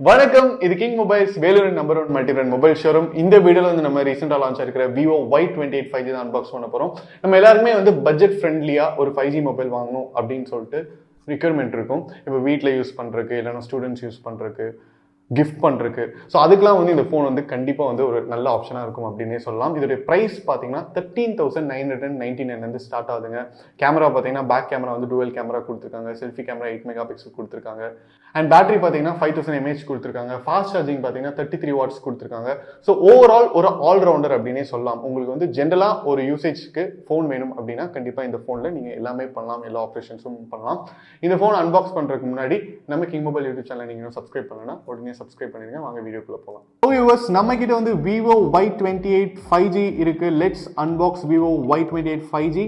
வணக்கம், இது king mobiles Vellore number 1 multi brand mobile showroom. இந்த வீடியோல வந்து நம்ம ரீசெண்டா லான்ச் ஆயிருக்கிற Vivo Y28 5G தான் அன்பாக்ஸ் பண்ண போறோம். நம்ம எல்லாருமே வந்து பட்ஜெட் ஃப்ரெண்ட்லியா ஒரு 5G மொபைல் வாங்கணும் அப்படின்னு சொல்லிட்டு ரிக்வயர்மெண்ட் இருக்கும். இப்போ வீட்டில் யூஸ் பண்றதுக்கு, இல்லைன்னா ஸ்டூடெண்ட்ஸ் யூஸ் பண்றதுக்கு, கிஃப்ட் பண்றதுக்கு. ஸோ அதுக்கெல்லாம் வந்து இந்த ஃபோன் வந்து கண்டிப்பாக வந்து ஒரு நல்ல ஆப்ஷனாக இருக்கும் அப்படின்னே சொல்லலாம். இதோடைய ப்ரைஸ் பார்த்தீங்கன்னா 13,999 ஸ்டார்ட் ஆகுதுங்க. கேமரா பார்த்தீங்கன்னா பேக் கேமரா வந்து டுவல் கேமரா கொடுத்துருக்காங்க, செல்ஃபி கேமரா 8 மெகா பிக்சல் கொடுத்துருக்காங்க, அண்ட் பேட்டரி பார்த்தீங்கன்னா 5000 mAh கொடுத்துருக்காங்க. ஃபாஸ்ட் சார்ஜிங் பார்த்தீங்கன்னா 33 வாட்ஸ் கொடுத்துருக்காங்க. ஸோ ஓவரால் ஒரு ஆல்ரவுண்டர் அப்படின்னே சொல்லலாம். உங்களுக்கு வந்து ஜென்ரலாக ஒரு யூசேஜ்க்கு ஃபோன் வேணும் அப்படின்னா கண்டிப்பாக இந்த ஃபோனில் நீங்கள் எல்லாமே பண்ணலாம், எல்லா ஆப்ரேஷன்ஸும் பண்ணலாம். இந்த ஃபோன் அன்பாக்ஸ் பண்ணுறதுக்கு முன்னாடி நம்ம கிங் மொபைல் யூடியூப் சேனல் நீங்கள் சப்ஸ்கிரைப் பண்ணலன்னா உடனே சப்ஸ்கிரைப் பண்ணிருங்க. வாங்க வீடியோக்குள்ள போகலாம். வியூவர்ஸ், நம்ம கிட்ட வந்து Vivo Y28 5G இருக்கு. Let's unbox Vivo Y28 5G.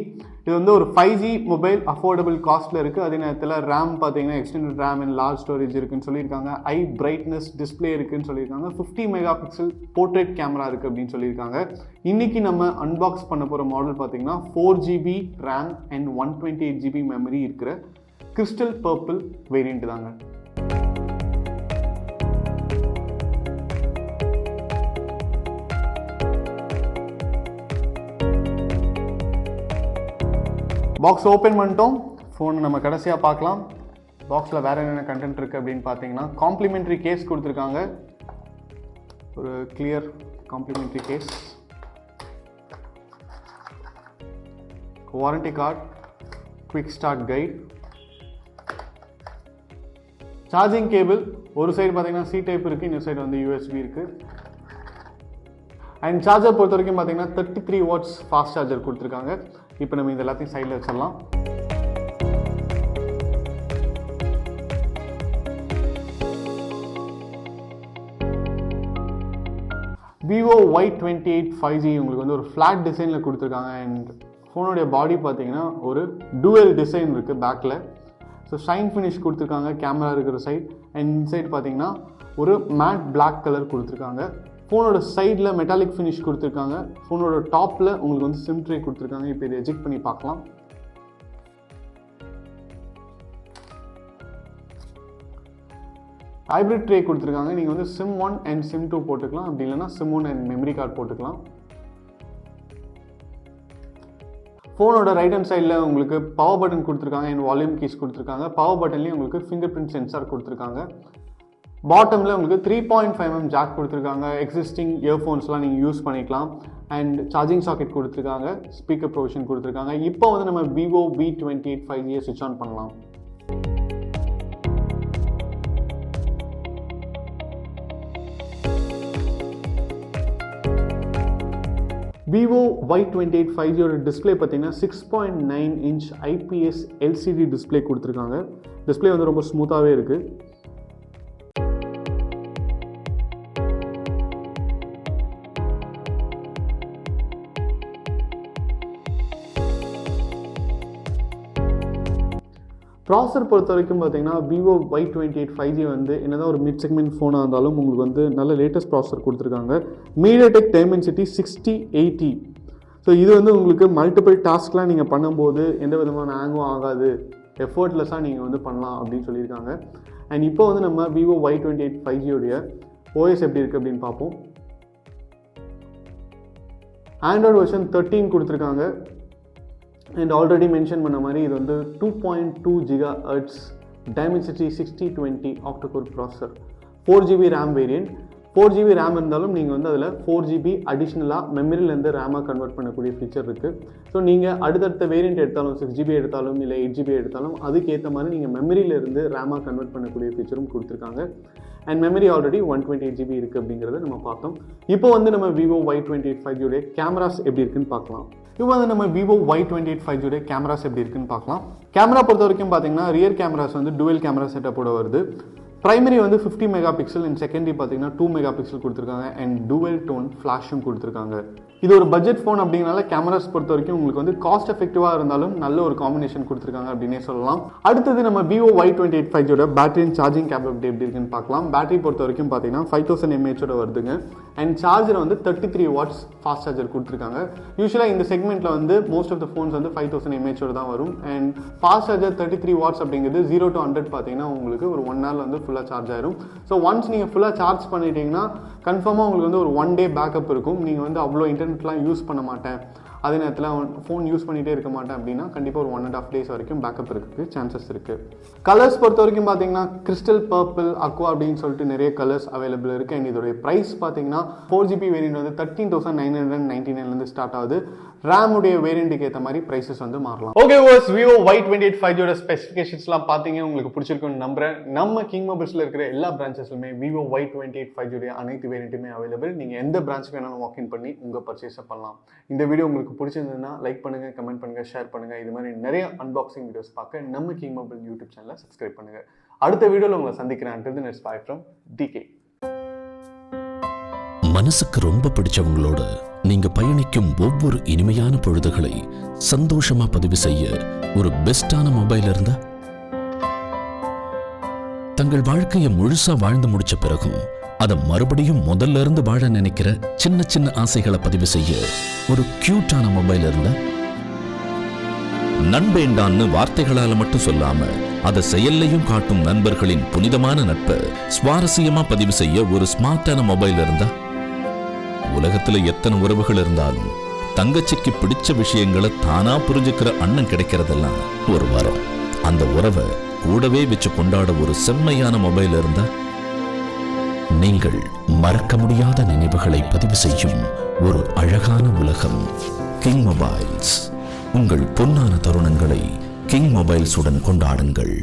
இது வந்து ஒரு 5G மொபைல், அஃபோர்டபுள் காஸ்ட்ல இருக்கு. அதே நேரத்தில் ரேம் பார்த்தீங்கன்னா extended RAM and large storage இருக்குன்னு சொல்லியிருக்காங்க. ஐ பிரைட்னஸ் டிஸ்பிளே இருக்குன்னு சொல்லியிருக்காங்க. 50 மெகா பிக்சல் போர்ட்ரேட் கேமரா இருக்கு அப்படின்னு சொல்லியிருக்காங்க. இன்னைக்கு நம்ம அன்பாக்ஸ் பண்ண போற மாடல் பார்த்தீங்கன்னா 4GB RAM and 128GB memory இருக்கிற கிறிஸ்டல் பர்பிள் வேரியன்ட் தாங்க. பாக்ஸ் ஓப்பன் பண்ணிட்டோம். ஃபோன் நம்ம கடைசியாக பார்க்கலாம். பாக்ஸில் வேறு என்னென்ன கண்டென்ட் இருக்குது அப்படின்னு பார்த்தீங்கன்னா, காம்ப்ளிமெண்ட்ரி கேஸ் கொடுத்துருக்காங்க. ஒரு clear complimentary case, warranty card, quick start guide, charging cable. ஒரு சைடு பார்த்தீங்கன்னா சி டைப் இருக்குது, இன்னொரு சைடு வந்து யூஎஸ்பி இருக்குது. அண்ட் சார்ஜர் பொறுத்த வரைக்கும் பார்த்தீங்கன்னா 33 வாட்ஸ் ஃபாஸ்ட் சார்ஜர் கொடுத்துருக்காங்க. இப்போ நம்ம இது எல்லாத்தையும் சைடில் வச்சிடலாம். Vivo Y28 5G உங்களுக்கு வந்து ஒரு ஃப்ளாட் டிசைனில் கொடுத்துருக்காங்க. அண்ட் ஃபோனுடைய பாடி பார்த்தீங்கன்னா ஒரு டூவல் டிசைன் இருக்குது பேக்கில். ஸோ ஷைன் ஃபினிஷ் கொடுத்துருக்காங்க கேமரா இருக்கிற சைட். அண்ட் இன்சைட் பார்த்தீங்கன்னா ஒரு மேட் பிளாக் கலர் கொடுத்துருக்காங்க. ஃபோனோட சைடில் மெட்டாலிக் ஃபினிஷ் கொடுத்துருக்காங்க. ஃபோனோட டாப்பில் உங்களுக்கு வந்து சிம் ட்ரே கொடுத்துருக்காங்க. இப்போ இதை எஜெக்ட் பண்ணி பார்க்கலாம். ஹைப்ரிட் ட்ரே கொடுத்துருக்காங்க. நீங்கள் வந்து சிம் 1 அண்ட் சிம் 2 போட்டுக்கலாம், அப்படி இல்லைன்னா சிம் 1 அண்ட் மெமரி கார்டு போட்டுக்கலாம். ஃபோனோட ரைட் ஹேண்ட் சைடில் உங்களுக்கு பவர் பட்டன் கொடுத்துருக்காங்க அண்ட் வால்யூம் கீஸ் கொடுத்துருக்காங்க. பவர் பட்டன்லேயும் உங்களுக்கு ஃபிங்கர் பிரிண்ட் சென்சார் கொடுத்துருக்காங்க. பாட்டமில் உங்களுக்கு 3.5mm ஜாக் கொடுத்துருக்காங்க. எக்ஸிஸ்டிங் இயர்ஃபோன்ஸ்லாம் நீங்கள் யூஸ் பண்ணிக்கலாம். அண்ட் சார்ஜிங் சாக்கெட் கொடுத்துருக்காங்க, ஸ்பீக்கர் ப்ரொவிஷன் கொடுத்துருக்காங்க. இப்போ வந்து நம்ம Vivo V28 5G ஸ்விட்ச் ஆன் பண்ணலாம். Vivo Y28 5G ஓட டிஸ்பிளே பார்த்தீங்கன்னா 6.9 இன்ச் IPS LCD டிஸ்பிளே கொடுத்துருக்காங்க. டிஸ்பிளே வந்து ரொம்ப ஸ்மூத்தாகவே இருக்குது. ப்ராசர் பொறுத்த வரைக்கும் பார்த்தீங்கன்னா Vivo Y28 5G வந்து என்னதான் ஒரு மிட் செக்மெண்ட் ஃபோனாக இருந்தாலும் உங்களுக்கு வந்து நல்ல லேட்டஸ்ட் ப்ராசர் கொடுத்துருக்காங்க. MediaTek Dimensity 6080. ஸோ இது வந்து உங்களுக்கு மல்டிபிள் டாஸ்க்லாம் நீங்கள் பண்ணும்போது எந்த விதமான ஹேங்கும் ஆகாது, எஃபர்ட்லெஸ்ஸாக நீங்கள் வந்து பண்ணலாம் அப்படின்னு சொல்லியிருக்காங்க. அண்ட் இப்போ வந்து நம்ம Vivo Y28 5G உடைய OS எப்படி இருக்குது அப்படின்னு பார்ப்போம். ஆண்ட்ராய்டு வெர்ஷன் 13 கொடுத்துருக்காங்க. அண்ட் ஆல்ரெடி மென்ஷன் பண்ண மாதிரி இது வந்து 2.2 GHz டைமென்சிட்டி 6020 ஆக்டோகோர் ப்ராசஸர், 4GB RAM variant. 4GB RAM இருந்தாலும் நீங்கள் வந்து அதில் 4GB அடிஷ்னலாக மெமரியிலேருந்து ரேமாக கன்வெர்ட் பண்ணக்கூடிய ஃபீச்சர் இருக்குது. ஸோ நீங்கள் அடுத்தடுத்த வேரியன்ட் எடுத்தாலும் 6GB எடுத்தாலும் இல்லை 8GB எடுத்தாலும் அதுக்கேற்ற மாதிரி நீங்கள் மெமரியிலேருந்து ரேமாக கன்வெர்ட் பண்ணக்கூடிய ஃபீச்சரும் கொடுத்துருக்காங்க. அண்ட் மெமரி ஆல்ரெடி 128GB இருக்குது அப்படிங்கிறத நம்ம பார்த்தோம். இப்போ வந்து நம்ம Vivo Y28 5G உடைய கேமராஸ் எப்படி இருக்குன்னு பார்க்கலாம். இப்போ வந்து நம்ம Vivo Y28 5G உடைய கேமராஸ் எப்படி இருக்குன்னு பார்க்கலாம். கேமரா பொறுத்த வரைக்கும் பார்த்தீங்கன்னா ரியர் கேமராஸ் வந்து டுவல் கேமரா செட்டப்போட வருது. பிரைமரி வந்து 50 மெகா பிக்சல் அண்ட் செகண்டரி பார்த்தீங்கன்னா 2 மெகா பிக்சல் கொடுத்துருக்காங்க. அண்ட் டுவல் டோன் ஃப்ளாஷும் கொடுத்துருக்காங்க. இது ஒரு பட்ஜெட் ஃபோன் அப்படிங்கனால கேமராஸ் பொறுத்த வரைக்கும் உங்களுக்கு வந்து காஸ்ட் எஃபெக்டிவாக இருந்தாலும் நல்ல ஒரு காம்பினேஷன் கொடுத்துருக்காங்க அப்படின்னே சொல்லலாம். அடுத்தது நம்ம Vivo Y28 5G battery and charging capability எப்படி இருக்குன்னு பார்க்கலாம். பேட்டரி பொறுத்த வரைக்கும் பார்த்தீங்கன்னா 5000 mAh வருதுங்க. அண்ட் சார்ஜர் வந்து 33 watts ஃபாஸ்ட் சார்ஜர் கொடுத்துருக்காங்க. யூஸ்வலாக இந்த செக்மெண்ட்டில் வந்து மோஸ்ட் ஆஃப் த ஃபோன்ஸ் வந்து 5000 mAh தான் வரும். அண்ட் ஃபாஸ்ட் சார்ஜர் 33 watts அப்படிங்கிறது 0 to 100 பார்த்தீங்கன்னா உங்களுக்கு ஒரு 1 hour வந்து ஃபுல்லாக சார்ஜ் ஆயிரும். ஸோ ஒன்ஸ் நீங்கள் ஃபுல்லாக சார்ஜ் பண்ணிட்டீங்கன்னா கன்ஃபார்மாக உங்களுக்கு வந்து ஒரு 1 day பேக்கப் இருக்கும். நீங்கள் வந்து அவ்வளோ இன்டர்நெட்லாம் யூஸ் பண்ண மாட்டேன், அதே நேரத்தில் ஃபோன் யூஸ் பண்ணிகிட்டே இருக்க மாட்டேன் அப்படின்னா கண்டிப்பாக ஒரு 1.5 days வரைக்கும் பேக்கப் இருக்கிறதுக்கு சான்சஸ் இருக்குது. கலர்ஸ் பொறுத்த வரைக்கும் பார்த்தீங்கன்னா கிறிஸ்டல், பர்பிள், அக்வா அப்படின்னு சொல்லிட்டு நிறைய கலர்ஸ் அவைலபிள் இருக்குது. அண்ட் இதோடைய ப்ரைஸ் பார்த்தீங்கன்னா 4GB வேரியன்ட் வந்து 13,999 ஸ்டார்ட் ஆகுது. RAM உடைய வேரியண்ட்டுக்கு ஏற்ற மாதிரி ப்ரைஸஸ் வந்து மாறலாம். Okay was Vivo Y28 5G ஸ்பெசிஃபிகேஷன்ஸ்லாம் பார்த்தீங்க, உங்களுக்கு பிடிச்சிருக்குன்னு நம்புறேன். நம்ம கிங் மொபைல்ஸில் இருக்கிற எல்லா பிரான்ச்சஸ்லுமே Vivo Y28 5G அனைத்து வேரியண்ட்டுமே அவைலபிள். நீங்கள் எந்த பிரான்ச் வேணாலும் வாக்இன் பண்ணி உங்கள் பர்ச்சேஸை பண்ணலாம். இந்த வீடியோ உங்களுக்கு பிடிச்சிருந்ததுன்னா லைக் பண்ணுங்கள், கமெண்ட் பண்ணுங்கள், ஷேர் பண்ணுங்கள். இது மாதிரி நிறைய அன்பாக்சிங் வீடியோஸ் பார்க்க நம்ம கிங் மொபைல் யூடியூப் சேனலை சப்ஸ்கிரைப் பண்ணுங்கள். அடுத்த வீடியோவில் உங்களை சந்திக்கிறேன். Until then, it's bye from DK. மனசுக்கு ரொம்ப பிடிச்சவங்களோட நீங்க பயணிக்கும் ஒவ்வொரு இனிமையான பொழுதுகளை சந்தோஷமா பதிவு செய்ய ஒரு பெஸ்டான மொபைல் இருந்தா, தங்கள் வாழ்க்கையை முழுசா வாழ்ந்து முடிச்ச பிறகும் அதை மறுபடியும் முதல்ல இருந்து வாழ நினைக்கிற சின்ன சின்ன ஆசைகளை பதிவு செய்ய ஒரு கியூட்டான மொபைல் இருந்தா, நண்பேண்டான்னு வார்த்தைகளால மட்டும் சொல்லாம அதை செயல்லையும் காட்டும் நண்பர்களின் புனிதமான நட்பை சுவாரஸ்யமா பதிவு செய்ய ஒரு ஸ்மார்ட்டான மொபைல் இருந்தா, உலகத்துல எத்தனை உறவுகள் இருந்தாலும் தங்கச்சிக்கு பிடிச்ச விஷயங்களை தானா புரிஞ்சுக்கிற அண்ணன் கிடைக்கிறதெல்லாம் ஒரு வரம். அந்த உறவை கூடவே வச்சு கொண்டாட ஒரு செம்மையான மொபைல் இருந்தா, நீங்கள் மறக்க முடியாத நினைவுகளை பதிவு செய்யும் ஒரு அழகான உலகம் கிங் மொபைல்ஸ். உங்கள் பொன்னான தருணங்களை கிங் மொபைல்ஸுடன் கொண்டாடுங்கள்.